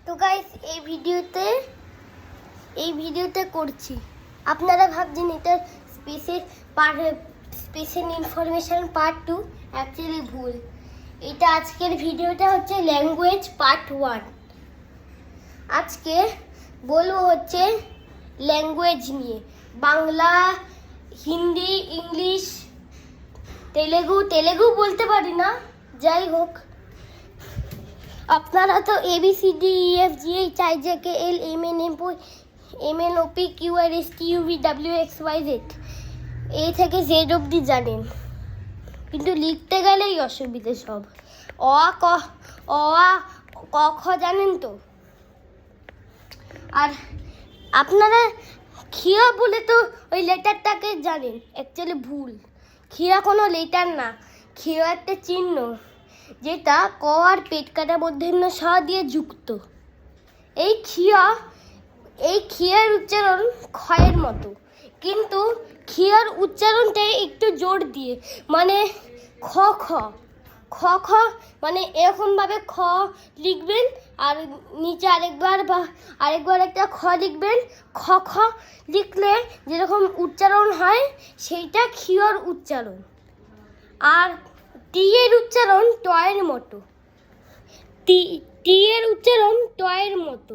তো গাইস এই ভিডিওতে করছি। আপনারা ভাবছেন এটা স্পেসের ইনফরমেশন পার্ট 2, অ্যাকচুয়ালি ভুল। এটা আজকের ভিডিওটা হচ্ছে ল্যাঙ্গুয়েজ পার্ট 1। আজকে বলবো হচ্ছে ল্যাঙ্গুয়েজ নিয়ে, বাংলা, হিন্দি, ইংলিশ, তেলেগু বলতে পারি না, যাই হোক। আপনারা তো ABCDEFGHIJKLMNOP QRSTUVWXYZ এই থেকে জেড অবধি জানেন, কিন্তু লিখতে গেলেই অসুবিধে সব। অ আ ক খ জানেন তো। আর আপনারা খিয়া বলে তো ওই লেটারটাকে জানেন, অ্যাকচুয়ালি ভুল। খিয়া কোনো লেটার না, খিয়া একটা চিহ্ন, যেটা ক আর পেট কাটা মূর্ধন্য ষ দিয়ে যুক্ত। এই খিয়ার উচ্চারণ ক্ষয়ের মতো, কিন্তু খিয়ার উচ্চারণটাই একটু জোর দিয়ে, মানে খ খ খ খ, মানে এরকমভাবে খ লিখবেন আর নিচে আরেকবার একটা খ লিখবেন। খ খ লিখলে যেরকম উচ্চারণ হয় সেইটা খিয়ার উচ্চারণ। আর টি এর উচ্চারণ টয়ের মতো, টি এর উচ্চারণ টয়ের মতো।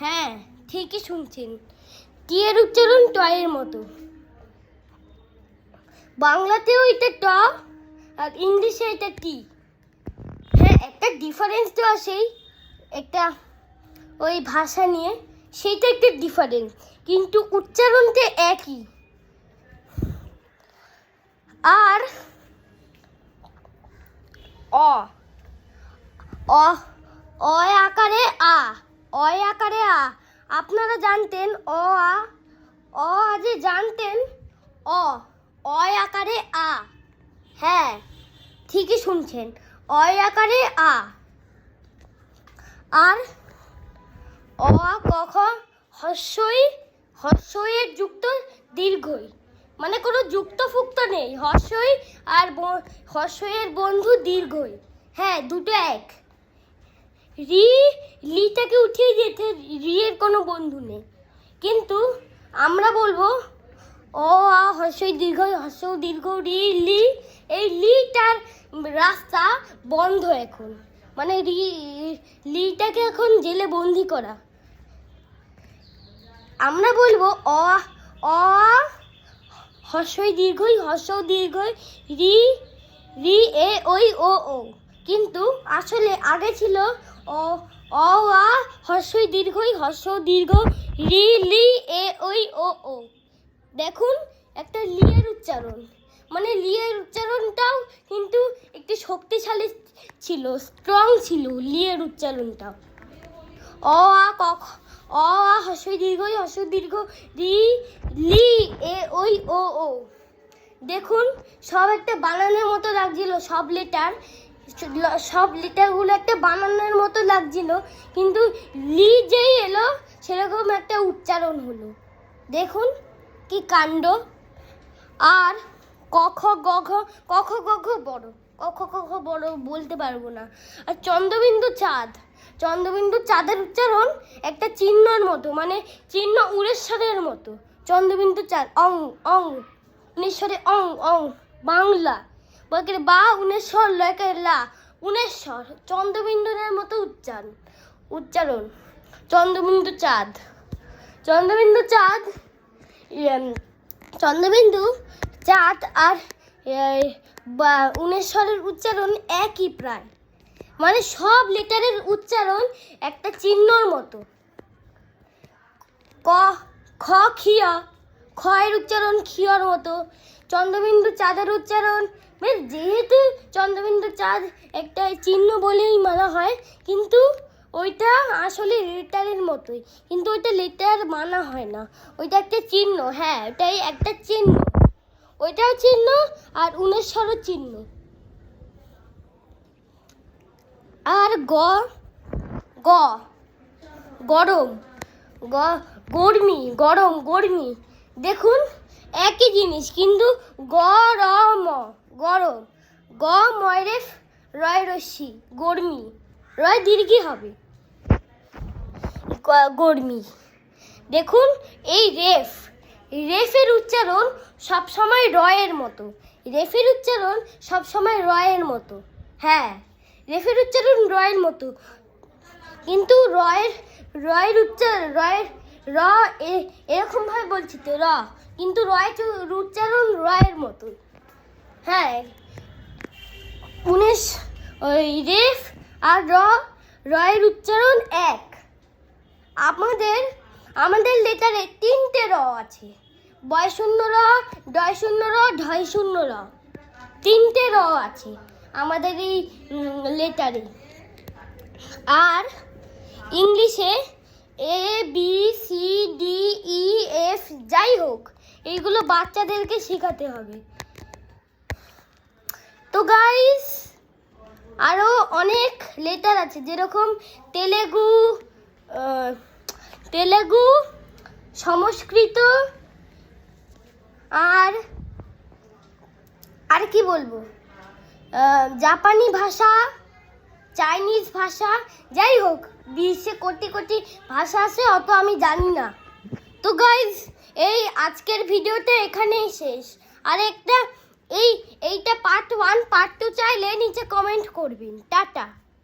হ্যাঁ, ঠিকই শুনছেন, টি এর উচ্চারণ টয়ের মতো। বাংলাতেও এটা ট আর ইংলিশে এটা টি। হ্যাঁ, একটা ডিফারেন্স তো আছেই, একটা ওই ভাষা নিয়ে, সেইটা একটা ডিফারেন্স, কিন্তু উচ্চারণটা একই। আর আকারে আ আপনারা জানতেন। যে জানতেন আকারে আ। হ্যাঁ, ঠিকই শুনছেন, আকারে আ। আর ক খ হর্ষইয়ের যুক্ত দীর্ঘই, মানে কোনো যুক্ত ফুক্ত নেই, হর্ষই আর হর্ষইয়ের বন্ধু দীর্ঘই। হ্যাঁ, দুটো এক। লিটাকে উঠিয়ে যেতে, এর কোনো বন্ধু নেই, কিন্তু আমরা বলবো হর্ষই দীর্ঘই, হর্ষও দীর্ঘ লি। এই লিটার রাস্তা বন্ধ এখন, মানে লিটাকে এখন জেলে বন্দি করা। আমরা বলবো হর্ষই দীর্ঘই, হর্ষও দীর্ঘই রি এ ওই ও, কিন্তু আসলে আগে ছিল হর্ষই দীর্ঘই, হর্ষও দীর্ঘ লি এ ওই ও। দেখুন, একটা লিয়ের উচ্চারণ, মানে লিয়ের উচ্চারণটাও কিন্তু একটু শক্তিশালী ছিল, স্ট্রং ছিল লিয়ের উচ্চারণটাও। হর্ষই দীর্ঘই, হর্ষও দীর্ঘ লি এ ওই ও। দেখুন, সব একটা বানানের মতো লাগছিল, সব লেটারগুলো একটা বানানের মতো লাগছিল, কিন্তু লি যেই এলো সেরকম একটা উচ্চারণ হলো। দেখুন কি কাণ্ড। আর ক খ গ ঘ বড়, ক খ বড় বলতে পারবো না। আর চন্দ্রবিন্দু চাঁদের উচ্চারণ একটা চিহ্নর মতো, মানে চিহ্ন উড়েশ্বরের মতো। চন্দ্রবিন্দু চাঁদ, অং উনিশ্বরে অং বাংলা বলকে বা উনেশ্বর লয়কে লা, উনেশ্বর চন্দ্রবিন্দুরের মতো উচ্চারণ। চন্দ্রবিন্দু চাঁদ আর উনেশ্বরের উচ্চারণ একই প্রায়, মানে সব লেটারের উচ্চারণ একটা চিহ্নর মতো। খয়ের উচ্চারণ খিয়র মতো। চন্দ্রবিন্দু চাঁদের উচ্চারণ, যেহেতু চন্দ্রবিন্দু চাঁদ একটা চিহ্ন বলেই মানা হয়, কিন্তু ওইটা আসলে লেটারের মতোই, কিন্তু ওইটা লেটার মানা হয় না, ওইটা একটা চিহ্ন। হ্যাঁ, ওটাই একটা চিহ্ন, ওইটাও চিহ্ন আর উনেশ্বরও চিহ্ন। আর গরমি, দেখুন একই জিনিস, কিন্তু গরম গ ময়রে রয় রশ্মি, গরমি, রয় দীর্ঘই হবে। গরমি। দেখুন এই রেফের উচ্চারণ সবসময় রয়ের মতো। রেফের উচ্চারণ সবসময় রয়ের মতো। হ্যাঁ, রেফের উচ্চারণ রয়ের মতো, কিন্তু রয়ের এরকম ভাবে বলছি তো কিন্তু উচ্চারণ রয়ের মতো। হ্যাঁ, ওই রেফ আর রয়ের উচ্চারণ এক। আমাদের লেটারে 3টে র আছে, বয়শূন্য র, ডয়শূন্য র, ঢয়শূন্য র। 3টে র আছে আমাদের এই লেটারে। আর ইংলিশে ABCDEF যাই হোক, এইগুলো বাচ্চাদেরকে শেখাতে হবে। তো গাইস, আরও অনেক লেটার আছে, যেরকম তেলেগু, সংস্কৃত, আর কি বলবো, জাপানি ভাষা, চাইনিজ ভাষা, যাই হোক বিশ্বে কোটি কোটি ভাষা আছে, অত আমি জানি না। তো গাইজ, এই আজকের ভিডিওটা এখানেই শেষ। আর এইটা পার্ট 1 পার্ট 2 চাইলে নিচে কমেন্ট করবেন। টাটা।